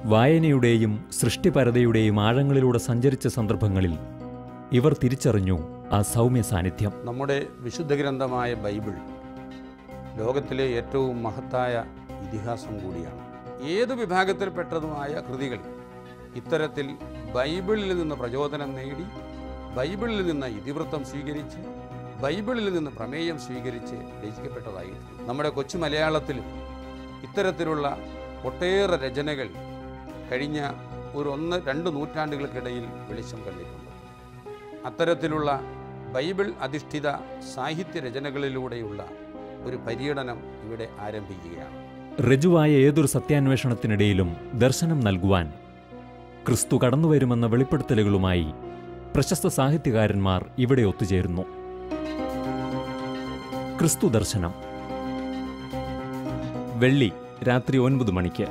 വായനയുടെയും സൃഷ്ടിപരതയുടെയും ആഴങ്ങളിലൂടെ സഞ്ചരിച്ച സന്ദർഭങ്ങളിൽ ഇവർ തിരിച്ചറിഞ്ഞു ആ സൗമ്യ സാന്നിധ്യം. നമ്മുടെ വിശുദ്ധ ഗ്രന്ഥമായ ബൈബിൾ ലോകത്തിലെ ഏറ്റവും മഹത്തായ ഇതിഹാസം കൂടിയാണ്. ഏത് വിഭാഗത്തിൽപ്പെട്ടതുമായ കൃതികൾ ഇത്തരത്തിൽ ബൈബിളിൽ നിന്ന് പ്രചോദനം നേടി, ബൈബിളിൽ നിന്ന് ഇതിവൃത്തം സ്വീകരിച്ച്, ബൈബിളിൽ നിന്ന് പ്രമേയം സ്വീകരിച്ച് രചിക്കപ്പെട്ടതായിട്ടുണ്ട്. നമ്മുടെ കൊച്ചു മലയാളത്തിലും ഇത്തരത്തിലുള്ള ഒട്ടേറെ രചനകൾ കഴിഞ്ഞ ഒരു 1-2 നൂറ്റാണ്ടുകൾക്കിടയിൽ വെളിച്ചം കണ്ടിട്ടുണ്ട്. അത്തരത്തിലുള്ള ബൈബിൾ അധിഷ്ഠിത സാഹിത്യ രചനകളിലൂടെയുള്ള ഒരു പര്യടനം ഇവിടെ ആരംഭിക്കുകയാണ്. ഋജുവായ ഏതൊരു സത്യാന്വേഷണത്തിനിടയിലും ദർശനം നൽകുവാൻ ക്രിസ്തു കടന്നുവരുമെന്ന വെളിപ്പെടുത്തലുകളുമായി പ്രശസ്ത സാഹിത്യകാരന്മാർ ഇവിടെ ഒത്തുചേരുന്നു. ക്രിസ്തു ദർശനം, വെള്ളി രാത്രി 9 മണിക്ക്.